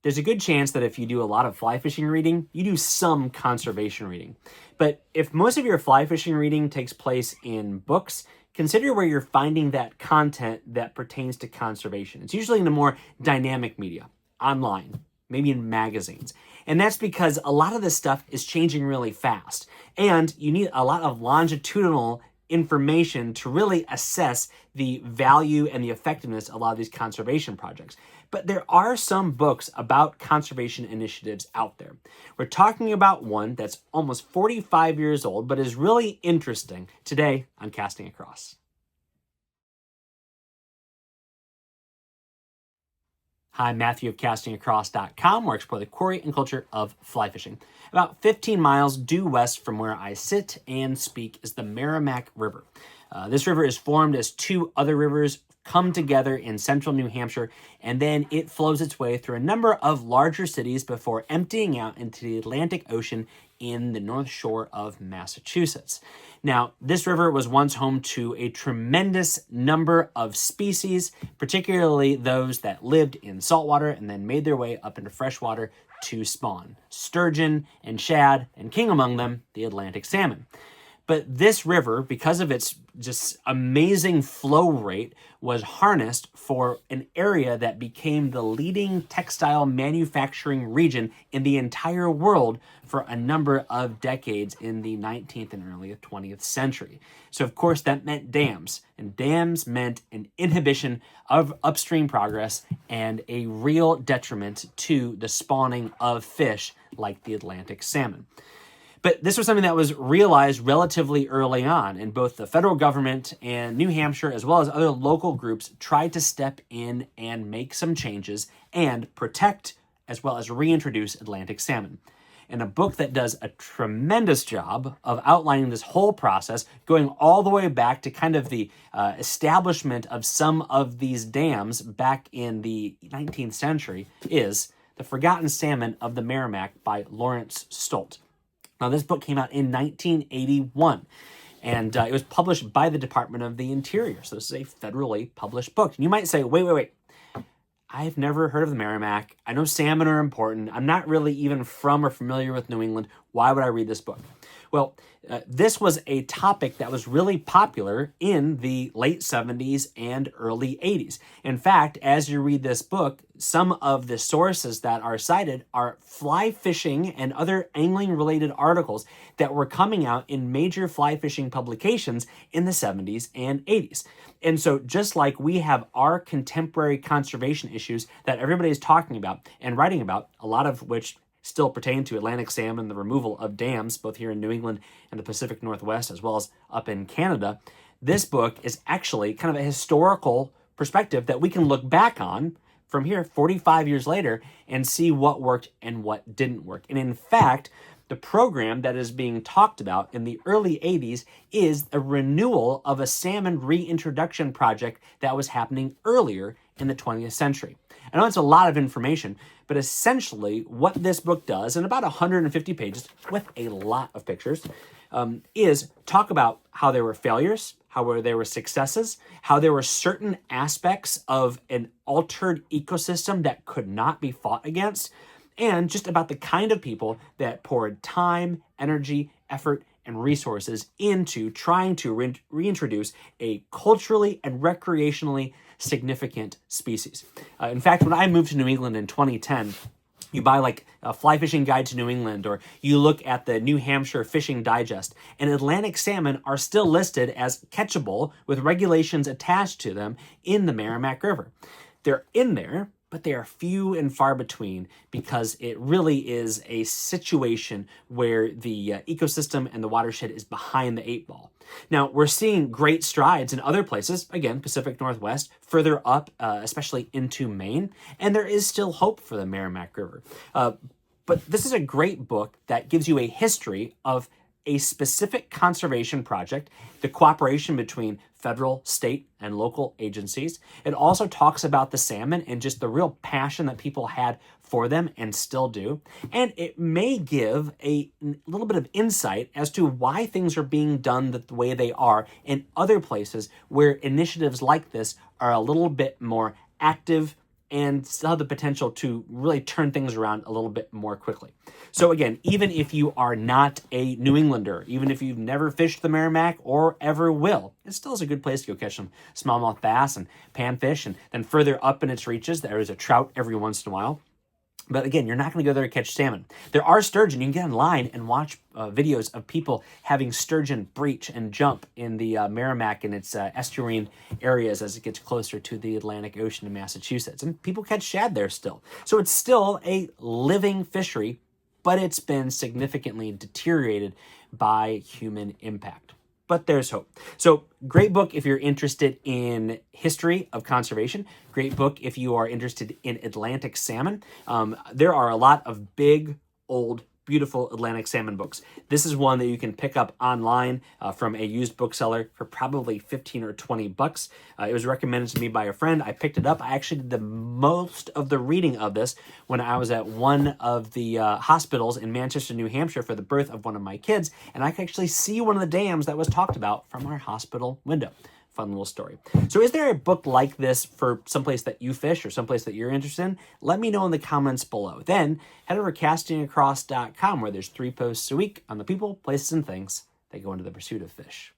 there's a good chance that if you do a lot of fly fishing reading, you do some conservation reading. But if most of your fly fishing reading takes place in books, consider where you're finding that content that pertains to conservation. It's usually in the more dynamic media, online, maybe in magazines. And that's because a lot of this stuff is changing really fast. And you need a lot of longitudinal information to really assess the value and the effectiveness of a lot of these conservation projects. But there are some books about conservation initiatives out there. We're talking about one that's almost 45 years old, but is really interesting today on Casting Across. Hi, I'm Matthew of castingacross.com, where I explore the quarry and culture of fly fishing. About 15 miles due west from where I sit and speak is the Merrimack River. This river is formed as two other rivers come together in central New Hampshire, and then it flows its way through a number of larger cities before emptying out into the Atlantic Ocean in the North Shore of Massachusetts. Now, this river was once home to a tremendous number of species, particularly those that lived in saltwater and then made their way up into freshwater to spawn sturgeon and shad, and king among them, the Atlantic salmon. But this river, because of its just amazing flow rate, was harnessed for an area that became the leading textile manufacturing region in the entire world for a number of decades in the 19th and early 20th century. So, of course, that meant dams, and dams meant an inhibition of upstream progress and a real detriment to the spawning of fish like the Atlantic salmon. But this was something that was realized relatively early on, and both the federal government and New Hampshire, as well as other local groups, tried to step in and make some changes and protect as well as reintroduce Atlantic salmon. And a book that does a tremendous job of outlining this whole process, going all the way back to kind of the establishment of some of these dams back in the 19th century, is The Forgotten Salmon of the Merrimack by Lawrence Stolte. Now, this book came out in 1981, and it was published by the Department of the Interior. So this is a federally published book. And you might say, wait. I've never heard of the Merrimack. I know salmon are important. I'm not really even from or familiar with New England. Why would I read this book? Well, this was a topic that was really popular in the late 70s and early 80s. In fact, as you read this book, some of the sources that are cited are fly fishing and other angling-related articles that were coming out in major fly fishing publications in the 70s and 80s. And so just like we have our contemporary conservation issues that everybody is talking about and writing about, a lot of which still pertain to Atlantic salmon, the removal of dams, both here in New England and the Pacific Northwest, as well as up in Canada, this book is actually kind of a historical perspective that we can look back on from here 45 years later and see what worked and what didn't work. And in fact, the program that is being talked about in the early 80s is a renewal of a salmon reintroduction project that was happening earlier in the 20th century. I know it's a lot of information, but essentially what this book does, in about 150 pages with a lot of pictures, is talk about how there were failures, how there were successes, how there were certain aspects of an altered ecosystem that could not be fought against, and just about the kind of people that poured time, energy, effort, and resources into trying to reintroduce a culturally and recreationally significant species. In fact, when I moved to New England in 2010, you buy like a Fly Fishing Guide to New England, or you look at the New Hampshire Fishing Digest, and Atlantic salmon are still listed as catchable with regulations attached to them in the Merrimack River. They're in there, but they are few and far between because it really is a situation where the ecosystem and the watershed is behind the eight ball. Now, we're seeing great strides in other places, again, Pacific Northwest, further up, especially into Maine, and there is still hope for the Merrimack River. But this is a great book that gives you a history of a specific conservation project, the cooperation between federal, state, and local agencies. It also talks about the salmon and just the real passion that people had for them and still do. And it may give a little bit of insight as to why things are being done the way they are in other places where initiatives like this are a little bit more active and still have the potential to really turn things around a little bit more quickly. So again, even if you are not a New Englander, even if you've never fished the Merrimack or ever will, it still is a good place to go catch some smallmouth bass and panfish, and then further up in its reaches, there is a trout every once in a while. But again, you're not going to go there to catch salmon. There are sturgeon. You can get online and watch videos of people having sturgeon breach and jump in the Merrimack and its estuarine areas as it gets closer to the Atlantic Ocean in Massachusetts. And people catch shad there still. So it's still a living fishery, but it's been significantly deteriorated by human impact. But there's hope. So great book if you're interested in history of conservation. Great book if you are interested in Atlantic salmon. There are a lot of big, old, beautiful Atlantic salmon books. This is one that you can pick up online from a used bookseller for probably 15 or 20 bucks. It was recommended to me by a friend. I picked it up. I actually did the most of the reading of this when I was at one of the hospitals in Manchester, New Hampshire for the birth of one of my kids, and I could actually see one of the dams that was talked about from our hospital window. Fun little story. So is there a book like this for someplace that you fish or someplace that you're interested in? Let me know in the comments below. Then head over to castingacross.com where there's 3 posts a week on the people, places, and things that go into the pursuit of fish.